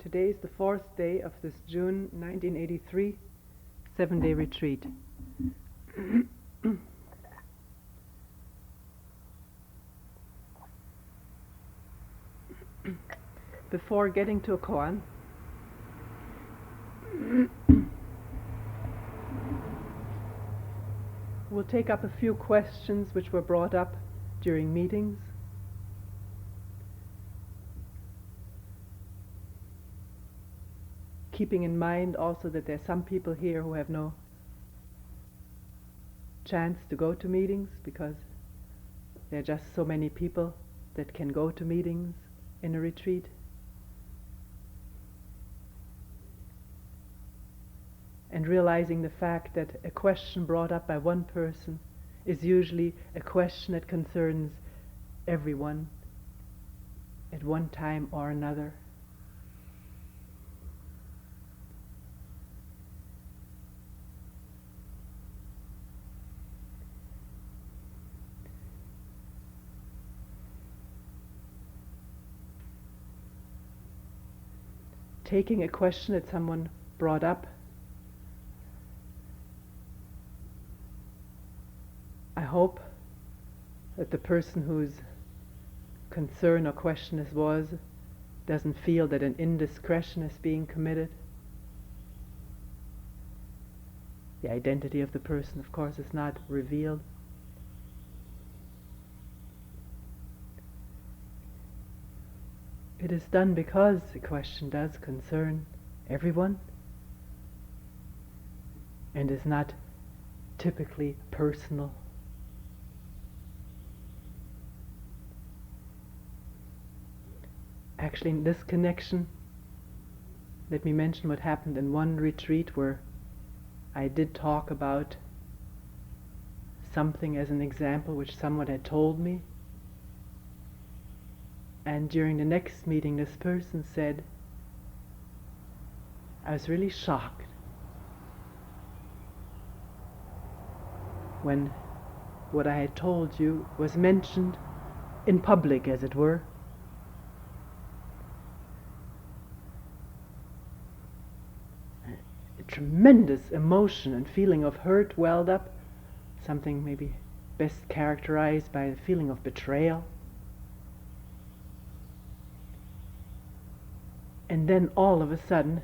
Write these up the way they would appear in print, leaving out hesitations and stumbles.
Today is the 4th day of this June 1983 7-day retreat. Before getting to a koan, we'll take up a few questions which were brought up during meetings. Keeping in mind also that there are some people here who have no chance to go to meetings because there are just so many people that can go to meetings in a retreat. And realizing the fact that a question brought up by one person is usually a question that concerns everyone at one time or another. Taking a question that someone brought up, I hope that the person whose concern or question this was doesn't feel that an indiscretion is being committed. The identity of the person, of course, is not revealed. It is done because the question does concern everyone and is not typically personal. Actually, in this connection, let me mention what happened in one retreat where I did talk about something as an example which someone had told me. And during the next meeting, this person said, I was really shocked when what I had told you was mentioned in public, as it were. A tremendous emotion and feeling of hurt welled up, something maybe best characterized by a feeling of betrayal. And then all of a sudden,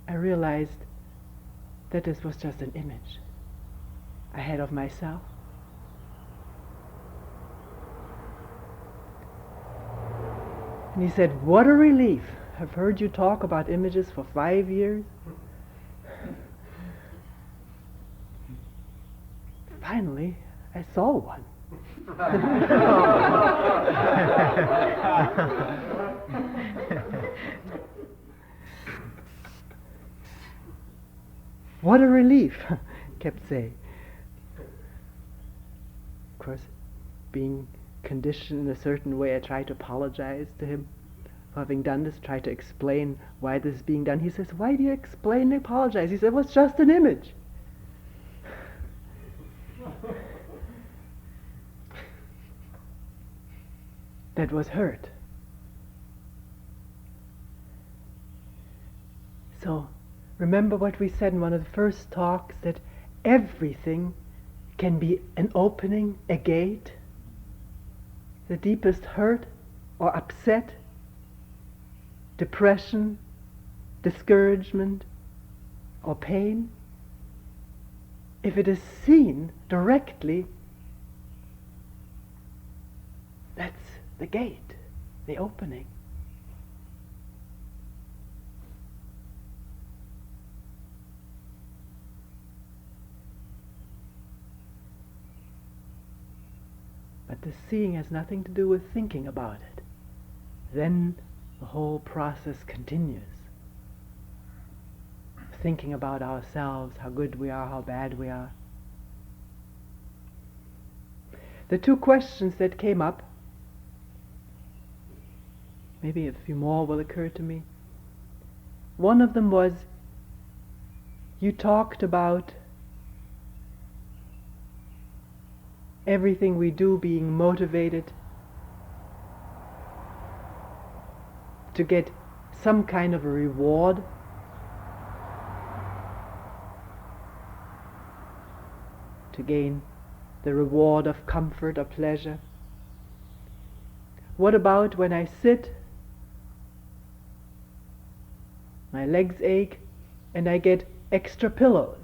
I realized that this was just an image I had of myself. And he said, what a relief. I've heard you talk about images for 5 years. Finally, I saw one. What a relief, kept saying. Of course, being conditioned in a certain way, I tried to apologize to him for having done this, tried to explain why this is being done. He says, why do you explain and apologize? He said, well, it's just an image. That was hurt. So, remember what we said in one of the first talks, that everything can be an opening, a gate. The deepest hurt or upset, depression, discouragement, or pain, if it is seen directly, that's the gate, the opening. But the seeing has nothing to do with thinking about it. Then the whole process continues. Thinking about ourselves, how good we are, how bad we are. The two questions that came up, maybe a few more will occur to me. One of them was, you talked about everything we do being motivated to get some kind of a reward. To gain the reward of comfort or pleasure? What about when I sit, my legs ache, and I get extra pillows?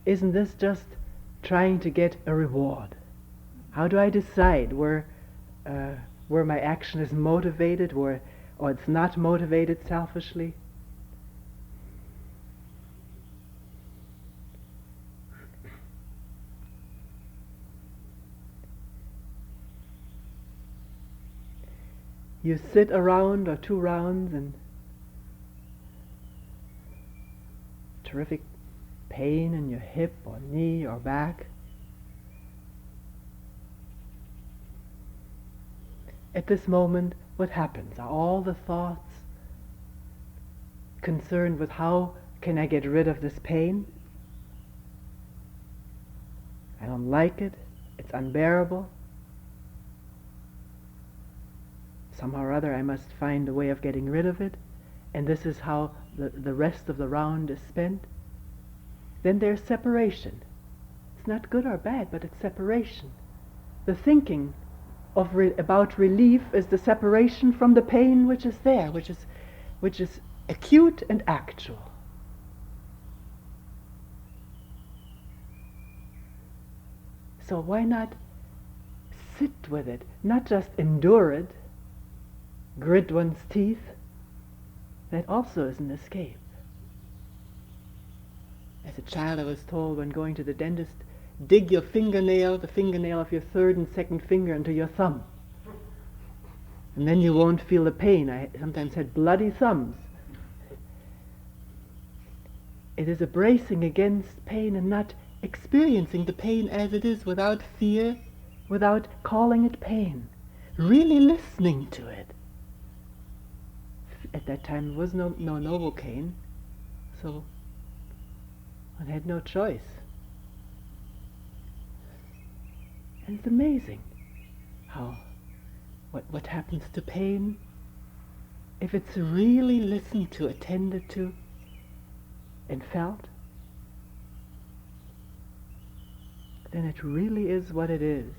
Isn't this just trying to get a reward? How do I decide where my action is motivated or it's not motivated selfishly? You sit a round or 2 rounds and terrific pain in your hip or knee or back. At this moment, what happens? Are all the thoughts concerned with how can I get rid of this pain? I don't like it. It's unbearable. Somehow or other I must find a way of getting rid of it, and this is how the rest of the round is spent. Then there's separation. It's not good or bad, but it's separation. The thinking about relief is the separation from the pain which is there, which is acute and actual. So why not sit with it, not just endure it, grit one's teeth? That also is an escape. As a child, I was told when going to the dentist, dig your fingernail, the fingernail of your 3rd and 2nd finger, into your thumb. And then you won't feel the pain. I sometimes had bloody thumbs. It is a bracing against pain and not experiencing the pain as it is without fear, without calling it pain. Really listening to it. At that time there was no Novocaine, so one had no choice. And it's amazing how what happens to pain if it's really listened to, attended to, and felt. Then it really is what it is.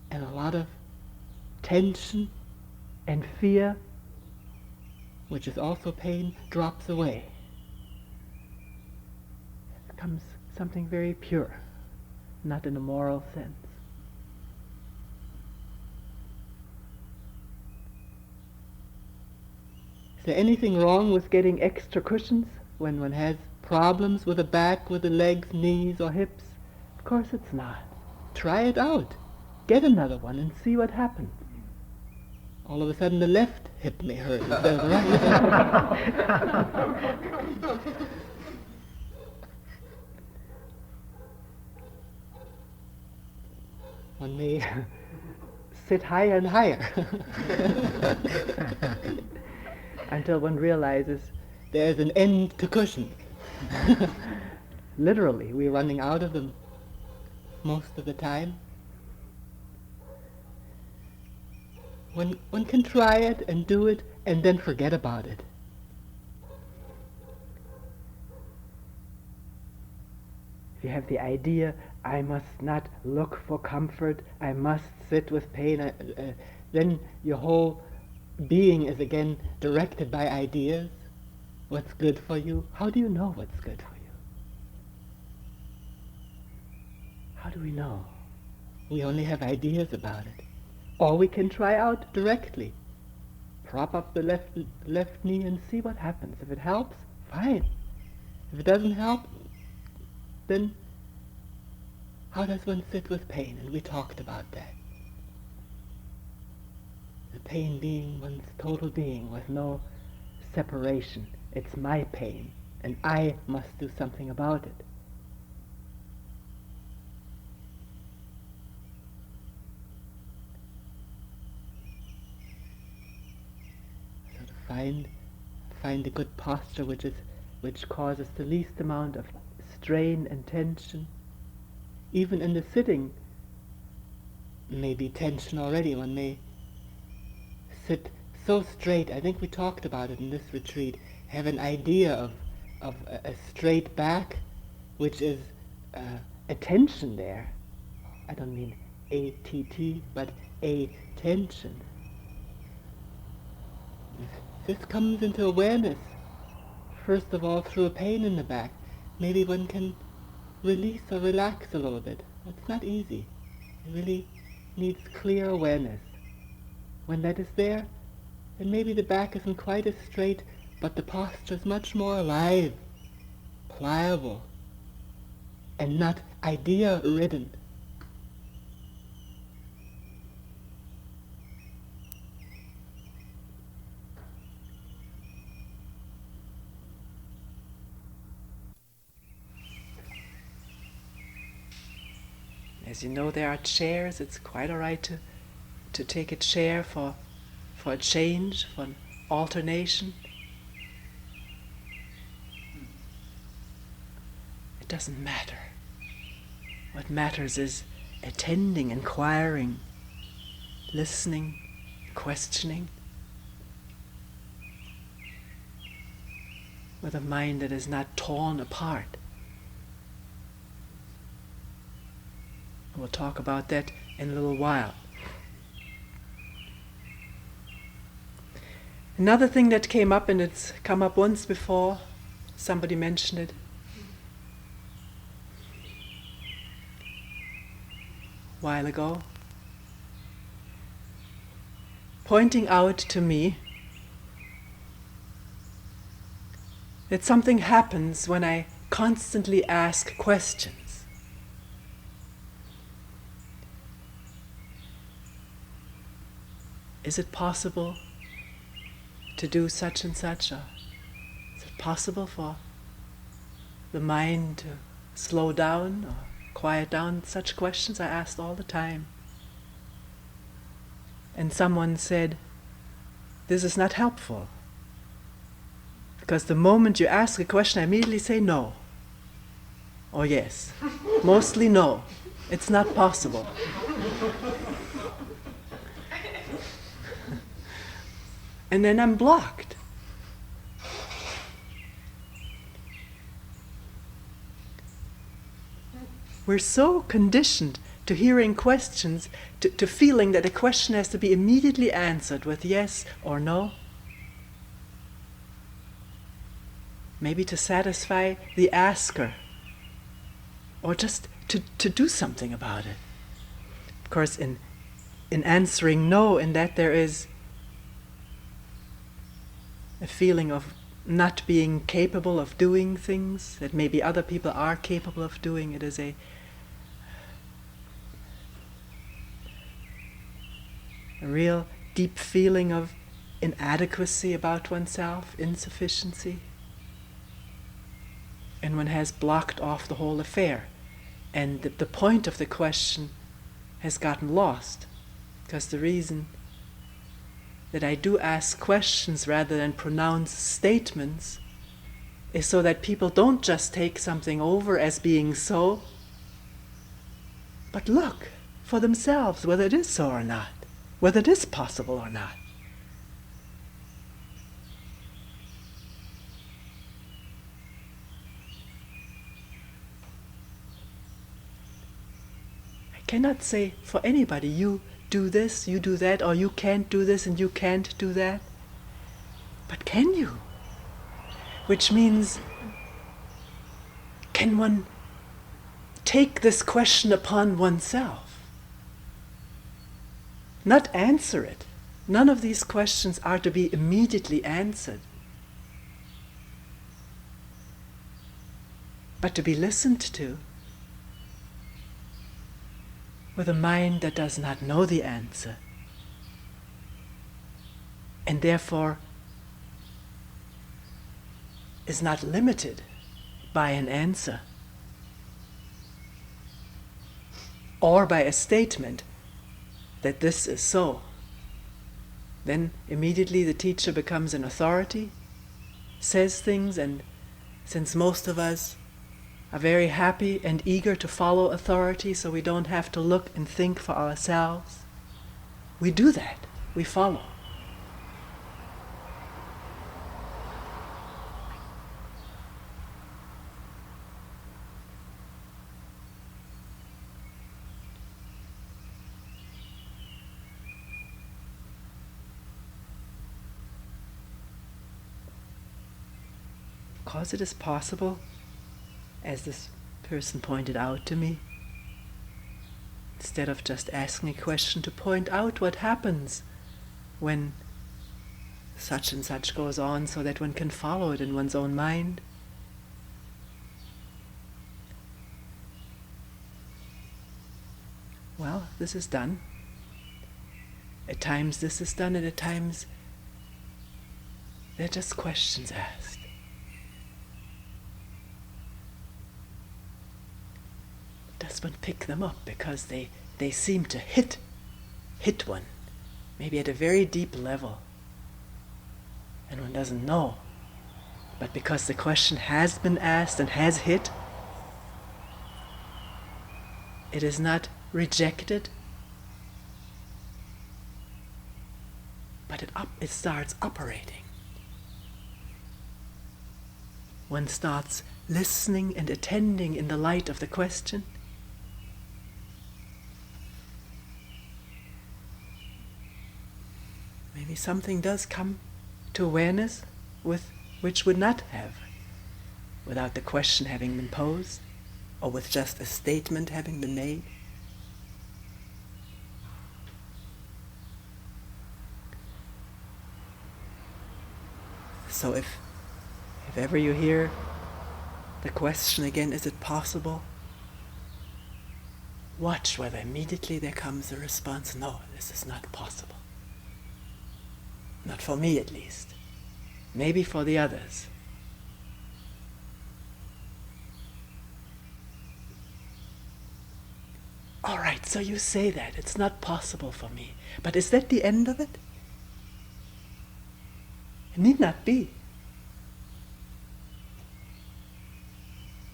And a lot of tension and fear, which is also pain, drops away. It becomes something very pure, not in a moral sense. Is there anything wrong with getting extra cushions when one has problems with the back, with the legs, knees, or hips? Of course it's not. Try it out. Get another one and see what happens. All of a sudden the left hip may hurt instead of the right. One may sit higher and higher until one realizes there's an end to cushions. Literally, we're running out of them most of the time. One can try it and do it and then forget about it. If you have the idea, I must not look for comfort, I must sit with pain, then your whole being is again directed by ideas. What's good for you? How do you know what's good for you? How do we know? We only have ideas about it. Or we can try out directly. Prop up the left knee and see what happens. If it helps, fine. If it doesn't help, then how does one sit with pain? And we talked about that. The pain being one's total being with no separation. It's my pain, and I must do something about it. So to find a good posture which causes the least amount of strain and tension. Even in the sitting, may be tension already. One may sit so straight. I think we talked about it in this retreat. Have an idea of a straight back, which is a tension there. I don't mean ATT, but a tension. This comes into awareness, first of all, through a pain in the back. Maybe one can release or relax a little bit. It's not easy. It really needs clear awareness. When that is there, then maybe the back isn't quite as straight, but the posture is much more alive, pliable, and not idea-ridden. As you know, there are chairs. It's quite all right to take a chair for a change, for an alternation. It doesn't matter. What matters is attending, inquiring, listening, questioning, with a mind that is not torn apart. We'll talk about that in a little while. Another thing that came up, and it's come up once before, somebody mentioned it. A while ago. Pointing out to me that something happens when I constantly ask questions. Is it possible to do such and such? Or is it possible for the mind to slow down or quiet down? Such questions I asked all the time. And someone said, this is not helpful. Because the moment you ask a question, I immediately say no. Or yes. Mostly no. It's not possible. And then I'm blocked. We're so conditioned to hearing questions, to feeling that a question has to be immediately answered with yes or no. Maybe to satisfy the asker, or just to do something about it. Of course, in answering no, in that there is a feeling of not being capable of doing things that maybe other people are capable of doing. It is a real deep feeling of inadequacy about oneself, insufficiency. And one has blocked off the whole affair. And the point of the question has gotten lost. Because the reason that I do ask questions rather than pronounce statements is so that people don't just take something over as being so, but look for themselves whether it is so or not, whether it is possible or not. I cannot say for anybody, you do this, you do that, or you can't do this and you can't do that. But can you? Which means, can one take this question upon oneself? Not answer it. None of these questions are to be immediately answered, but to be listened to with a mind that does not know the answer, and therefore is not limited by an answer or by a statement that this is so. Then immediately the teacher becomes an authority, says things, and since most of us are very happy and eager to follow authority so we don't have to look and think for ourselves. We do that. We follow. Because it is possible, as this person pointed out to me, instead of just asking a question, to point out what happens when such and such goes on so that one can follow it in one's own mind. Well, this is done. At times this is done, and at times they're just questions asked. Does one pick them up because they seem to hit one, maybe at a very deep level, and one doesn't know. But because the question has been asked and has hit, it is not rejected, but it starts operating. One starts listening and attending in the light of the question. Maybe something does come to awareness with which would not have, without the question having been posed, or with just a statement having been made. So if ever you hear the question again, is it possible? Watch whether immediately there comes a response, no, this is not possible. Not for me, at least. Maybe for the others. All right, so you say that. It's not possible for me. But is that the end of it? It need not be.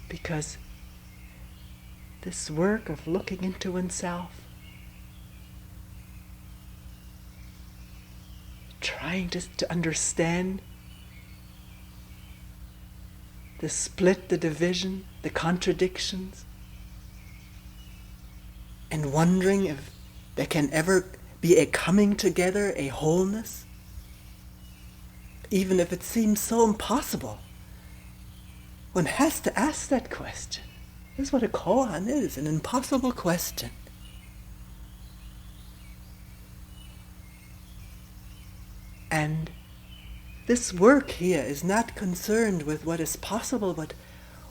Because this work of looking into oneself, trying to understand the split, the division, the contradictions, and wondering if there can ever be a coming together, a wholeness, even if it seems so impossible. One has to ask that question. This is what a koan is, an impossible question. And this work here is not concerned with what is possible, but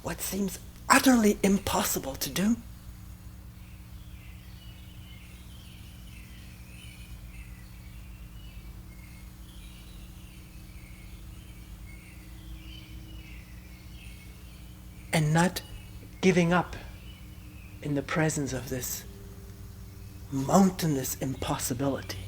what seems utterly impossible to do. And not giving up in the presence of this mountainous impossibility.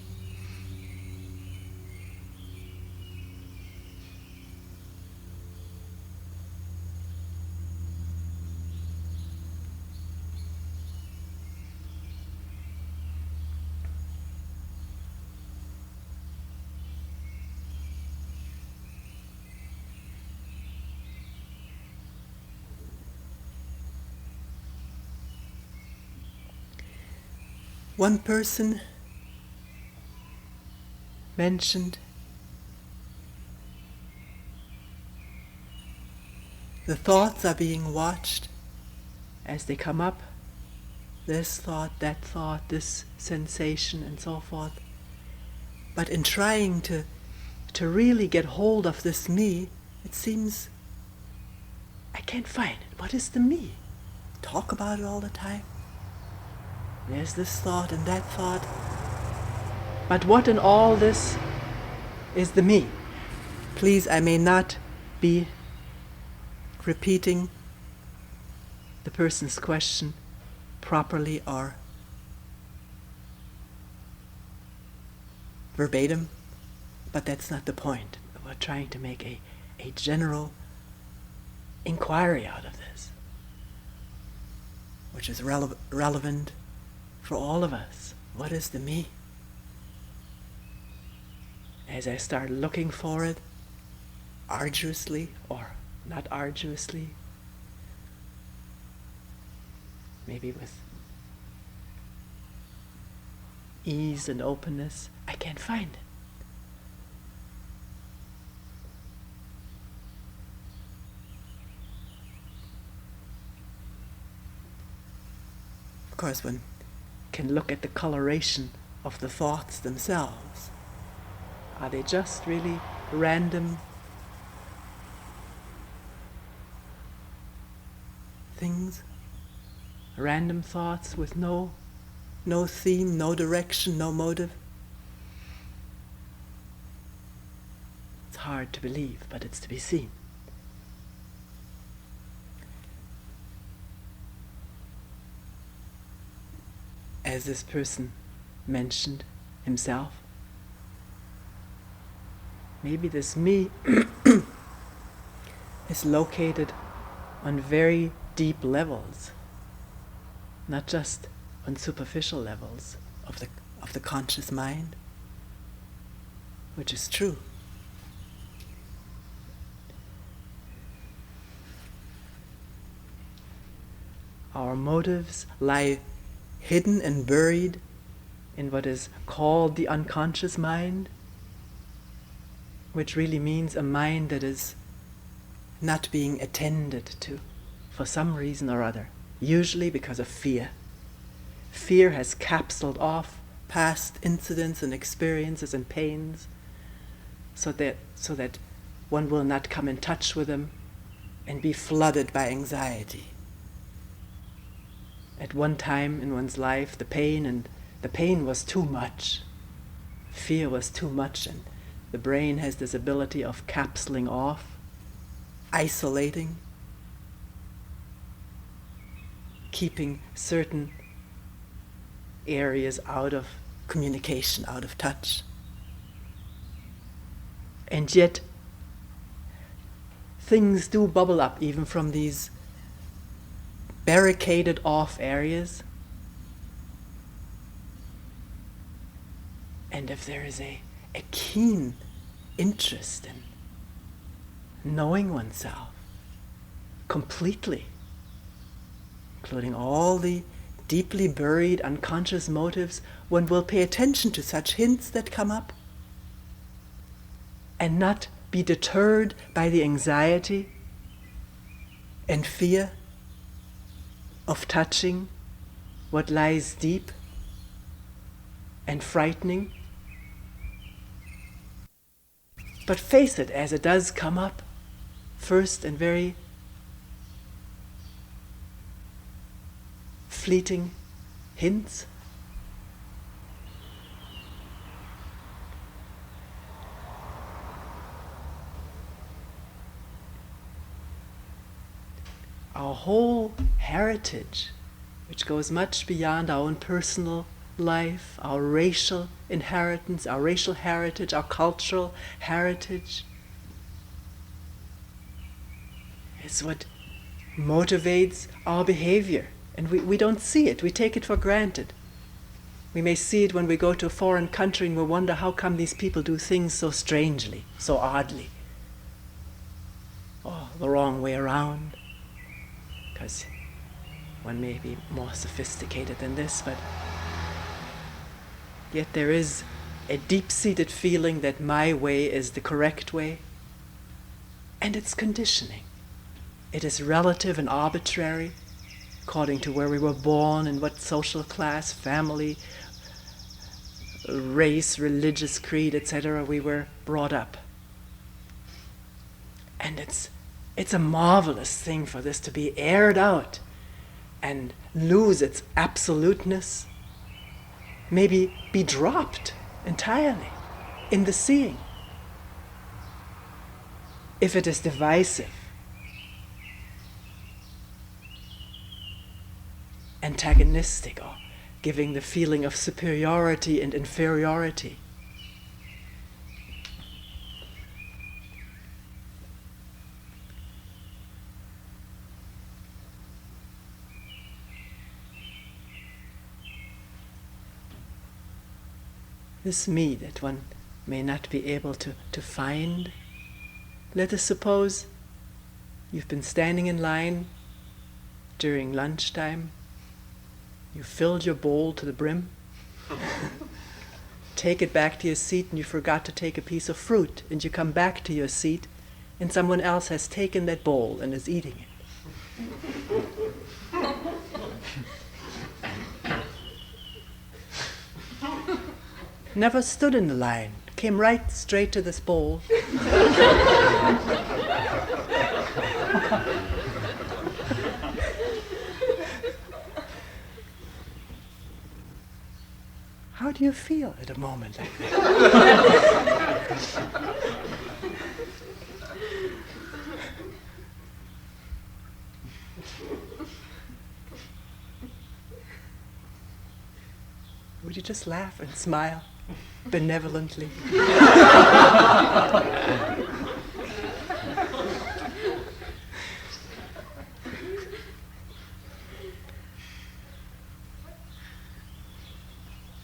One person mentioned the thoughts are being watched as they come up, this thought, this sensation, and so forth. But in trying to really get hold of this me, it seems I can't find it. What is the me? Talk about it all the time. There's this thought and that thought. But what in all this is the me? Please, I may not be repeating the person's question properly or verbatim, but that's not the point. We're trying to make a general inquiry out of this. which is relevant for all of us. What is the me? As I start looking for it, arduously or not arduously, maybe with ease and openness, I can't find it. Of course, one can look at the coloration of the thoughts themselves. Are they just really random things? Random thoughts with no theme, no direction, no motive? It's hard to believe, but it's to be seen. As this person mentioned himself, maybe this me is located on very deep levels, not just on superficial levels of the conscious mind, which is true. Our motives lie hidden and buried in what is called the unconscious mind, which really means a mind that is not being attended to for some reason or other, usually because of fear. Fear has capsuled off past incidents and experiences and pains so that one will not come in touch with them and be flooded by anxiety. At one time in one's life, the pain was too much. Fear was too much, and the brain has this ability of capsuling off, isolating, keeping certain areas out of communication, out of touch. And yet, things do bubble up even from these barricaded off areas. And if there is a keen interest in knowing oneself completely, including all the deeply buried unconscious motives, one will pay attention to such hints that come up and not be deterred by the anxiety and fear of touching what lies deep and frightening. But face it, as it does come up, first and very fleeting hints. Our whole heritage, which goes much beyond our own personal life, our racial inheritance, our racial heritage, our cultural heritage, is what motivates our behavior. And we don't see it, we take it for granted. We may see it when we go to a foreign country and we wonder how come these people do things so strangely, so oddly. Or the wrong way around. Because one may be more sophisticated than this, but yet there is a deep-seated feeling that my way is the correct way. And it's conditioning. It is relative and arbitrary, according to where we were born and what social class, family, race, religious creed, etc. we were brought up. And it's a marvelous thing for this to be aired out and lose its absoluteness, maybe be dropped entirely in the seeing. If it is divisive, antagonistic, or giving the feeling of superiority and inferiority. this me that one may not be able to find. Let us suppose you've been standing in line during lunchtime. You filled your bowl to the brim. Take it back to your seat and you forgot to take a piece of fruit, and you come back to your seat and someone else has taken that bowl and is eating it. Never stood in the line, came right straight to this bowl. How do you feel at a moment like that? Would you just laugh and smile benevolently?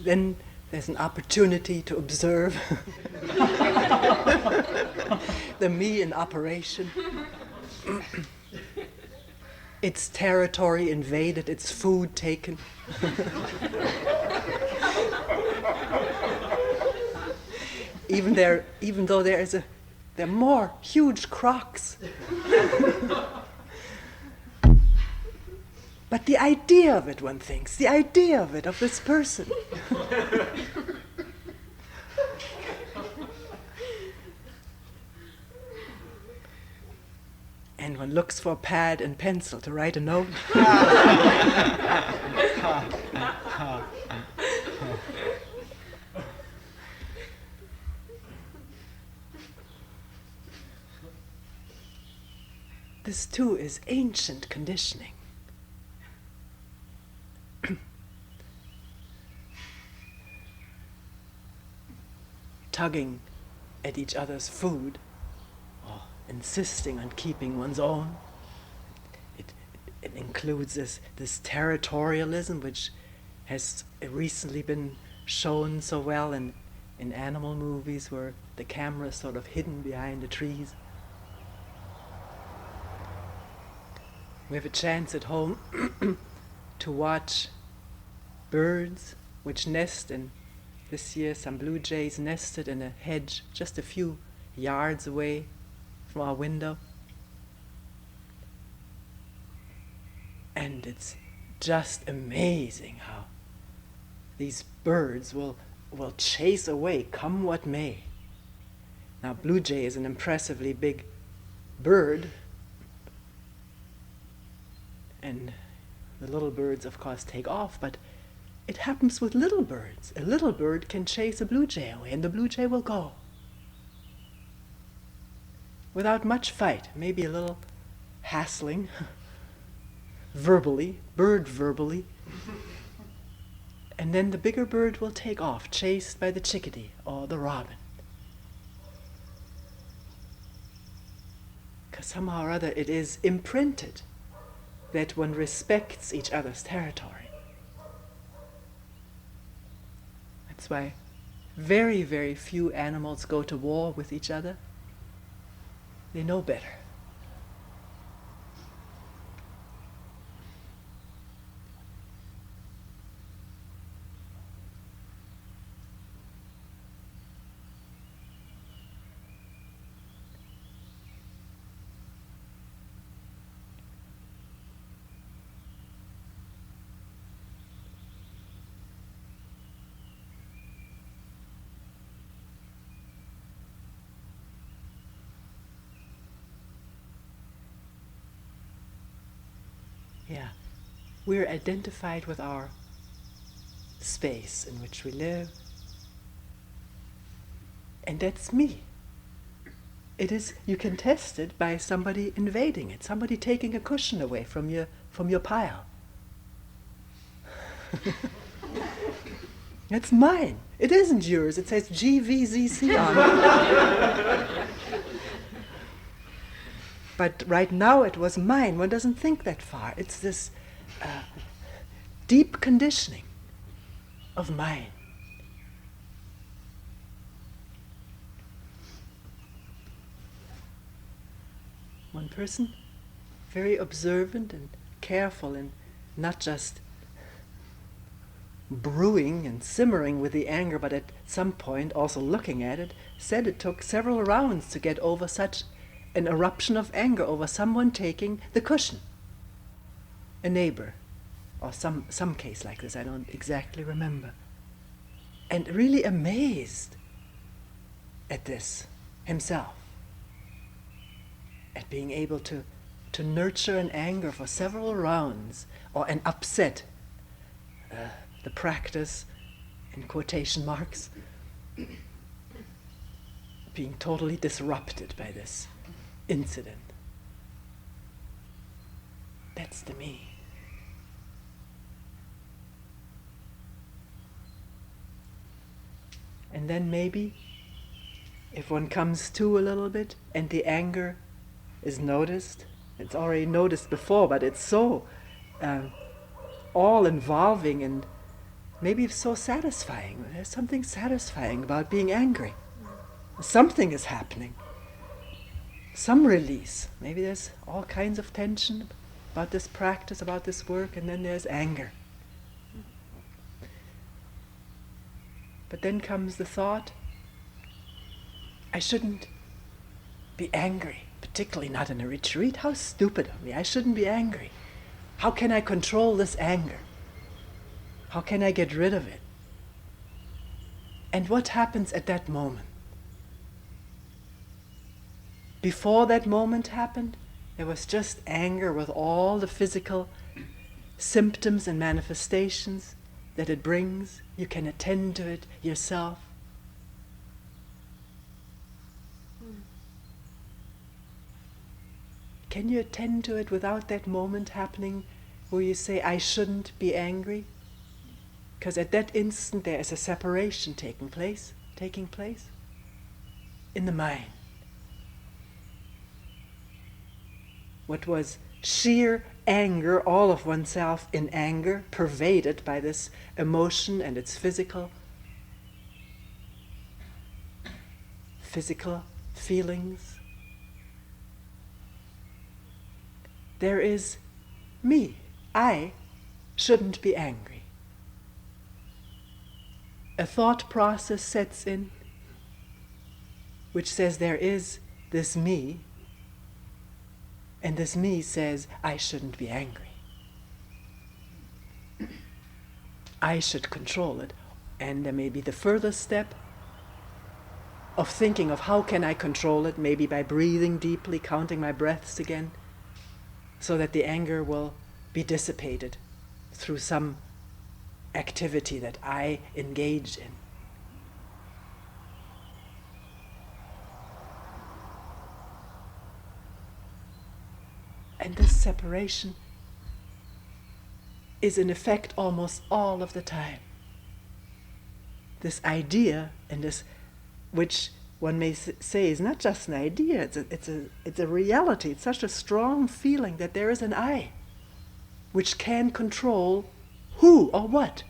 Then there's an opportunity to observe the me in operation. Its territory invaded, its food taken. Even though there are more huge crocs. But the idea of it, one thinks, the idea of it, of this person. And one looks for a pad and pencil to write a note. This too is ancient conditioning. Tugging at each other's food, or insisting on keeping one's own. It includes this territorialism, which has recently been shown so well in animal movies, where the camera is sort of hidden behind the trees. We have a chance at home to watch birds which nest, and this year some blue jays nested in a hedge just a few yards away from our window. And it's just amazing how these birds will chase away, come what may. Now, blue jay is an impressively big bird, and the little birds, of course, take off, but it happens with little birds. A little bird can chase a blue jay away, and the blue jay will go. Without much fight, maybe a little hassling, verbally, and then the bigger bird will take off, chased by the chickadee or the robin. Because somehow or other it is imprinted that one respects each other's territory. That's why very, very few animals go to war with each other. They know better. Yeah, we're identified with our space in which we live, and that's me. It is. You can test it by somebody invading it, somebody taking a cushion away from your pile. It's mine. It isn't yours. It says GVZC on it. But right now it was mine. One doesn't think that far. It's this deep conditioning of mine. One person, very observant and careful and not just brewing and simmering with the anger, but at some point also looking at it, said it took several rounds to get over such an eruption of anger over someone taking the cushion. A neighbor, or some case like this, I don't exactly remember. And really amazed at this himself, at being able to nurture an anger for several rounds, or an upset, the practice, in quotation marks, being totally disrupted by this incident. That's the me. And then maybe, if one comes to a little bit and the anger is noticed, it's already noticed before, but it's so all-involving and maybe it's so satisfying. There's something satisfying about being angry. Something is happening. Some release. Maybe there's all kinds of tension about this practice, about this work, and then there's anger. But then comes the thought, I shouldn't be angry, particularly not in a retreat. How stupid of me. I shouldn't be angry. How can I control this anger? How can I get rid of it? And what happens at that moment? Before that moment happened, there was just anger with all the physical symptoms and manifestations that it brings. You can attend to it yourself. Can you attend to it without that moment happening where you say, I shouldn't be angry? Because at that instant there is a separation taking place in the mind. What was sheer anger, all of oneself in anger, pervaded by this emotion and its physical feelings. There is me. I shouldn't be angry. A thought process sets in which says there is this me, and this me says I shouldn't be angry. I should control it. And there may be the further step of thinking of how can I control it, maybe by breathing deeply, counting my breaths again, so that the anger will be dissipated through some activity that I engage in. And this separation is in effect almost all of the time. This idea, and this, which one may say is not just an idea, it's a reality. It's such a strong feeling that there is an I, which can control who or what.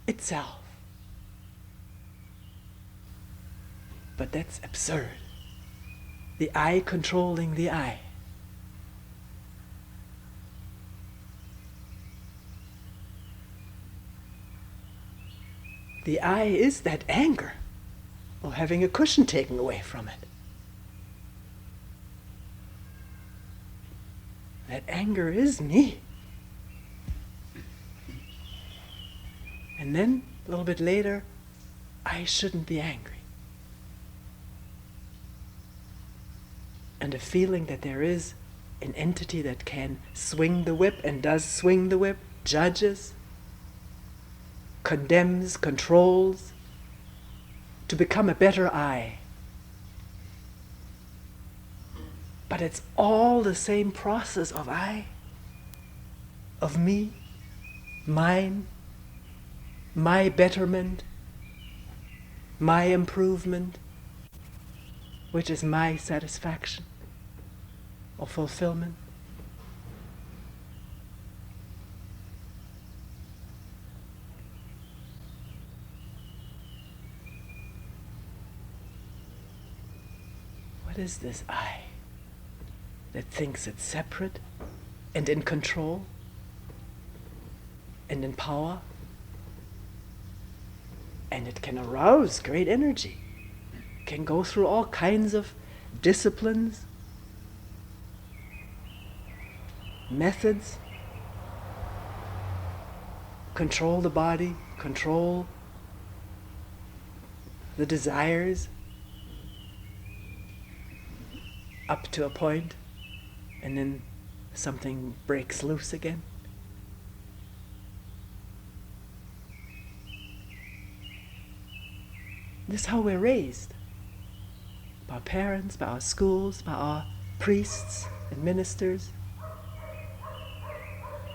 Itself. But that's absurd. The I controlling the I. The I is that anger, or having a cushion taken away from it. That anger is me. And then, a little bit later, I shouldn't be angry. And a feeling that there is an entity that can swing the whip and does swing the whip, judges, condemns, controls, to become a better I. But it's all the same process of I, of me, mine, my betterment, my improvement, which is my satisfaction or fulfillment. What is this I that thinks it's separate and in control and in power? And it can arouse great energy, can go through all kinds of disciplines, methods, control the body, control the desires up to a point, and then something breaks loose again. This is how we're raised, by our parents, by our schools, by our priests and ministers,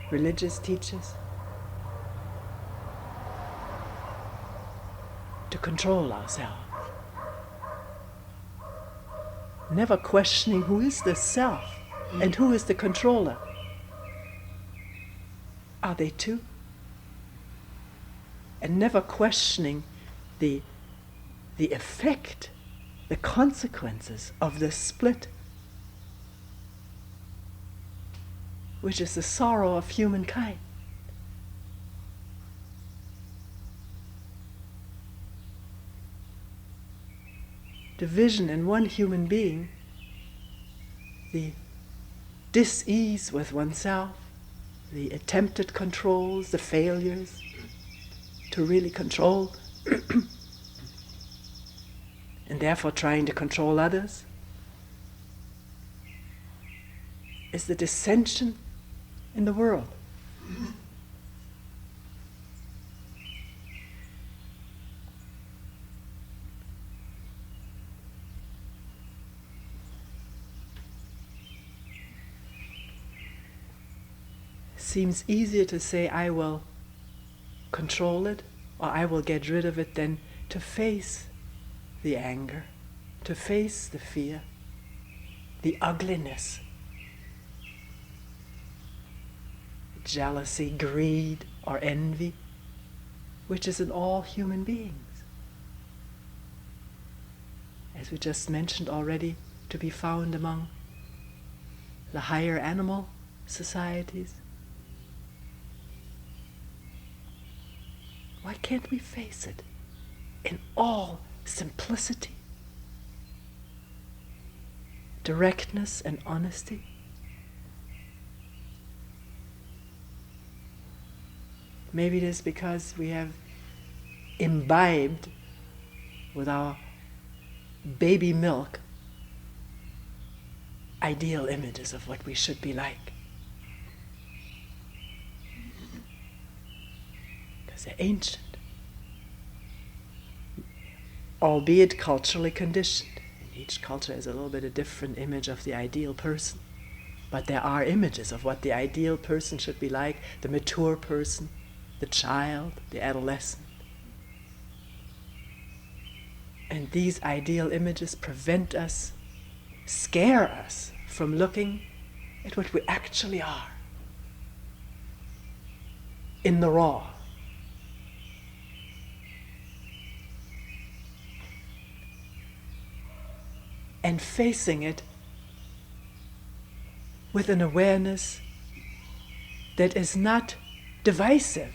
religious teachers, to control ourselves. Never questioning who is the self and who is the controller. Are they two? And never questioning the effect, the consequences of this split, which is the sorrow of humankind. Division in one human being, the dis-ease with oneself, the attempted controls, the failures to really control, and therefore trying to control others, is the dissension in the world. Seems easier to say I will control it or I will get rid of it than to face the anger, to face the fear, the ugliness, jealousy, greed, or envy, which is in all human beings. As we just mentioned already, to be found among the higher animal societies. Why can't we face it in all simplicity, directness, and honesty? Maybe it is because we have imbibed with our baby milk ideal images of what we should be like. They're ancient, albeit culturally conditioned. Each culture has a little bit of different image of the ideal person, but there are images of what the ideal person should be like, the mature person, the child, the adolescent. And these ideal images prevent us, scare us from looking at what we actually are in the raw. And facing it with an awareness that is not divisive,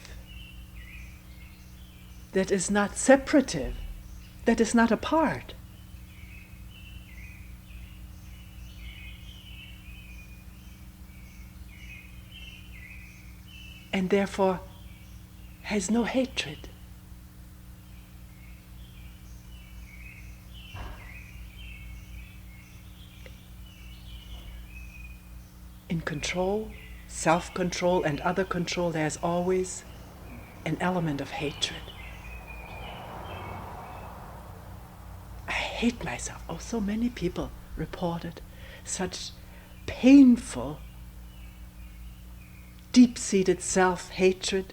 that is not separative, that is not apart. And therefore has no hatred. In control, self-control, and other control, there's always an element of hatred. I hate myself. Oh, so many people reported such painful, deep-seated self-hatred,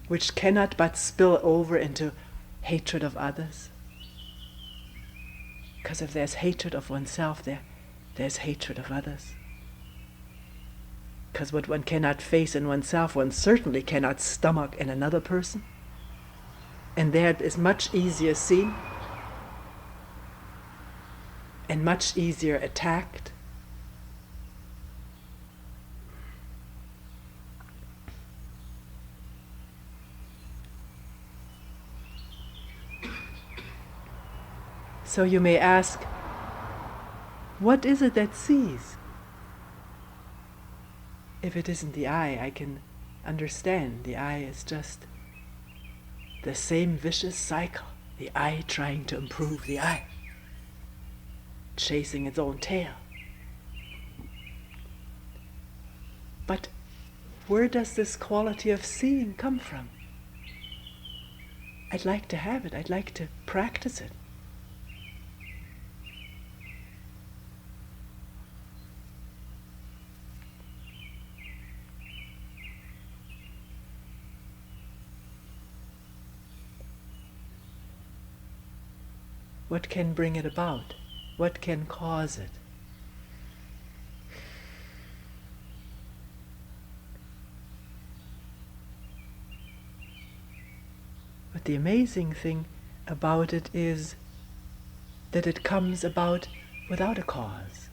which cannot but spill over into hatred of others. Because if there's hatred of oneself, there's hatred of others. Because what one cannot face in oneself, one certainly cannot stomach in another person. And there it is much easier seen. and much easier attacked. So you may ask, what is it that sees? If it isn't the eye, I can understand. The eye is just the same vicious cycle. The eye trying to improve the eye, chasing its own tail. But where does this quality of seeing come from? I'd like to have it. I'd like to practice it. What can bring it about? What can cause it? But the amazing thing about it is that it comes about without a cause.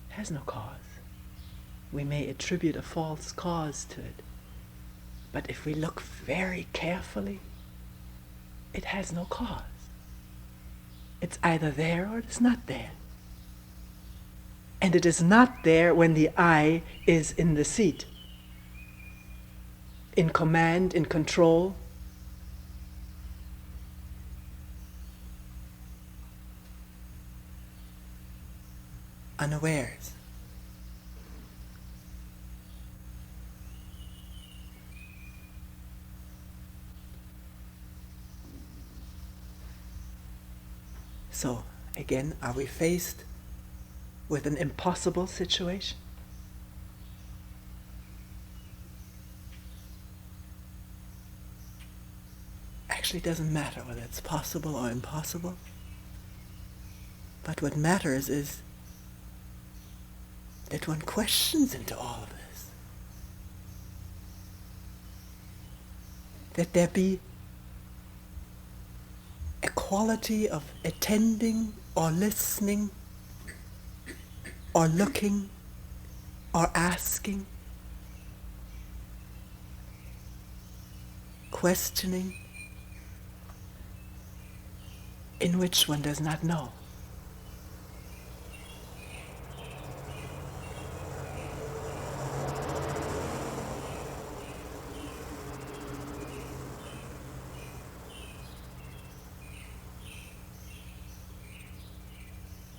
It has no cause. We may attribute a false cause to it. But if we look very carefully, it has no cause. It's either there or it's not there. And it is not there when the I is in the seat, in command, in control. Unawares. So, again, are we faced with an impossible situation? Actually, it doesn't matter whether it's possible or impossible. But what matters is that one questions into all of this. That there be a quality of attending or listening or looking or asking, questioning, in which one does not know.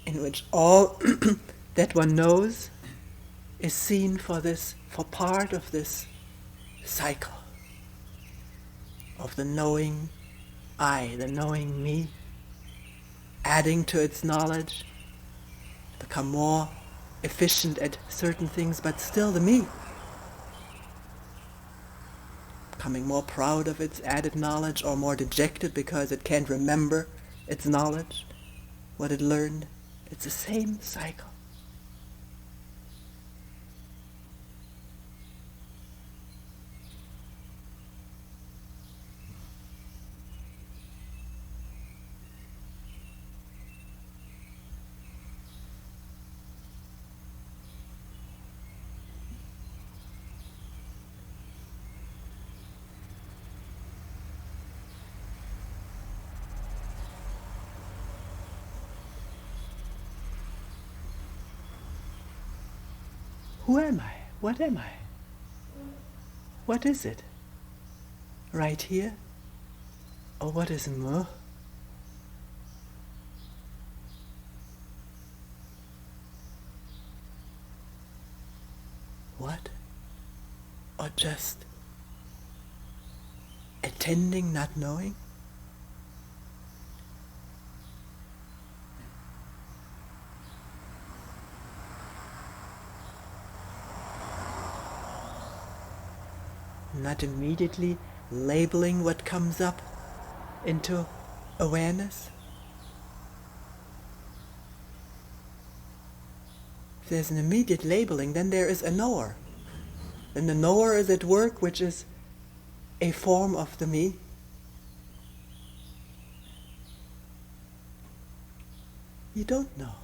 In which all that one knows is seen for part of this cycle of the knowing I, the knowing me, adding to its knowledge, become more efficient at certain things, but still the me, becoming more proud of its added knowledge or more dejected because it can't remember its knowledge, what it learned. It's the same cycle. Who am I? What am I? What is it? Right here? Or what is me? What? Or just attending, not knowing? Not immediately labeling what comes up into awareness? If there's an immediate labeling, then there is a knower. Then the knower is at work, which is a form of the me, You don't know.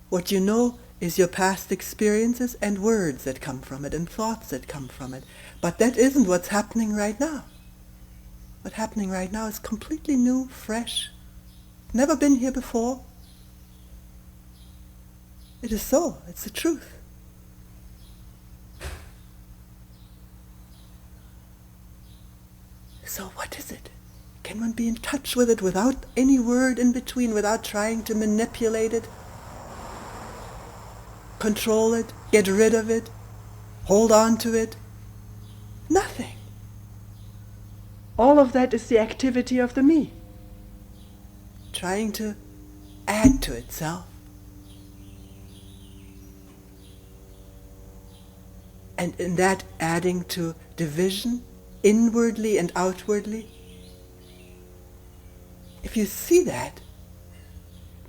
What you know is your past experiences and words that come from it and thoughts that come from it. But that isn't what's happening right now. What's happening right now is completely new, fresh, never been here before. It is so. It's the truth. So what is it? Can one be in touch with it without any word in between, without trying to manipulate it, control it, get rid of it, hold on to it? Nothing. All of that is the activity of the me. Trying to add to itself. And in that adding to division, inwardly and outwardly, if you see that,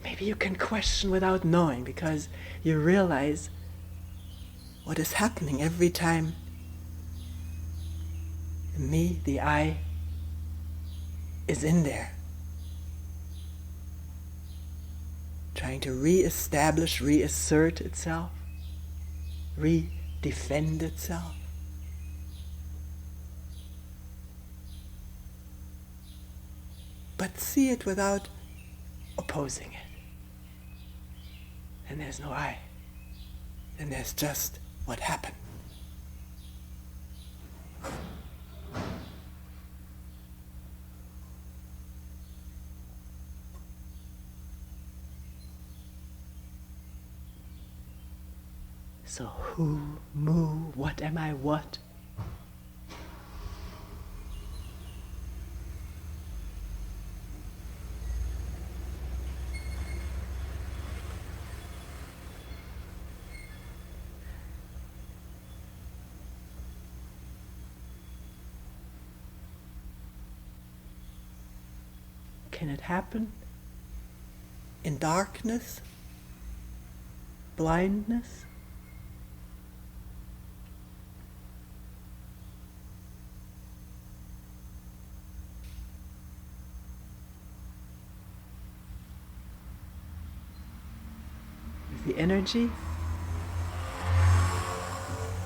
maybe you can question without knowing, because you realize what is happening every time the me, the I, is in there. Trying to re-establish, reassert itself, re-defend itself. But see it without opposing it. And there's no I. Then there's just what happened. So who, mu, what am I, what? Can it happen in darkness, blindness? Is the energy,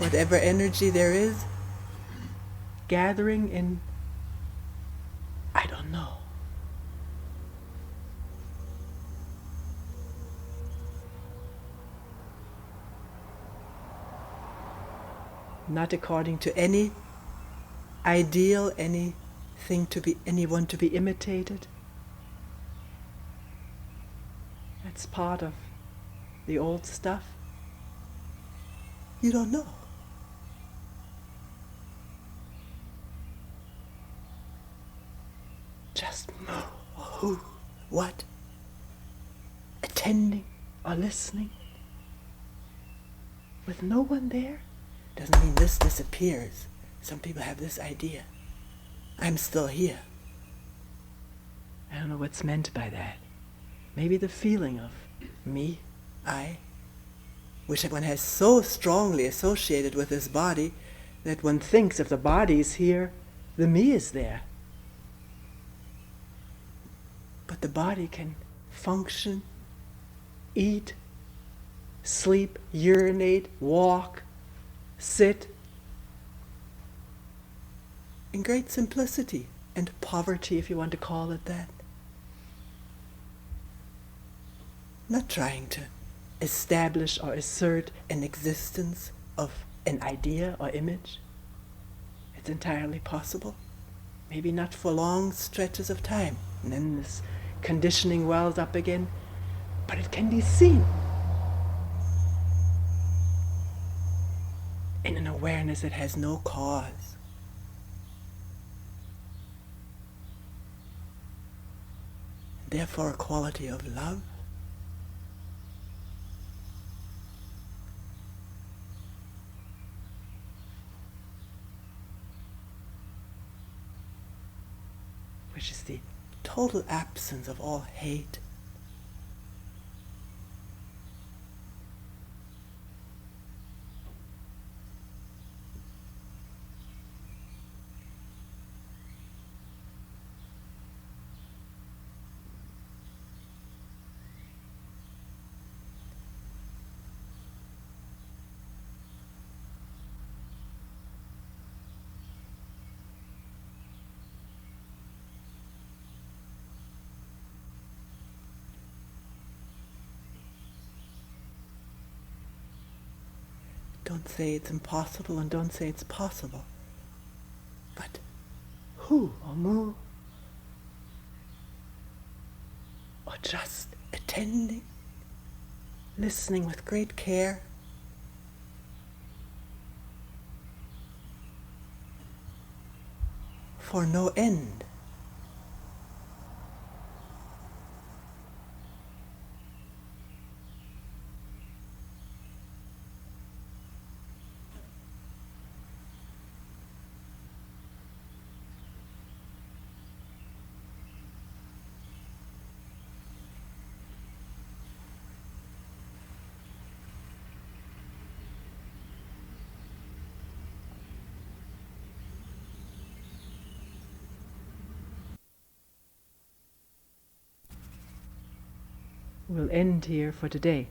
whatever energy there is, gathering in, I don't know. Not according to any ideal, anyone to be imitated. That's part of the old stuff. You don't know. Just who, what, attending or listening with no one there. Doesn't mean this disappears. Some people have this idea. I'm still here. I don't know what's meant by that. Maybe the feeling of me, I, which one has so strongly associated with this body that one thinks if the body's here, the me is there. But the body can function, eat, sleep, urinate, walk, sit in great simplicity and poverty, if you want to call it that. Not trying to establish or assert an existence of an idea or image. It's entirely possible. Maybe not for long stretches of time. And then this conditioning wells up again. But it can be seen in an awareness that has no cause. Therefore, a quality of love, which is the total absence of all hate, Don't say it's impossible and don't say it's possible. But who or moo? Or just attending, listening with great care. For no end. We'll end here for today.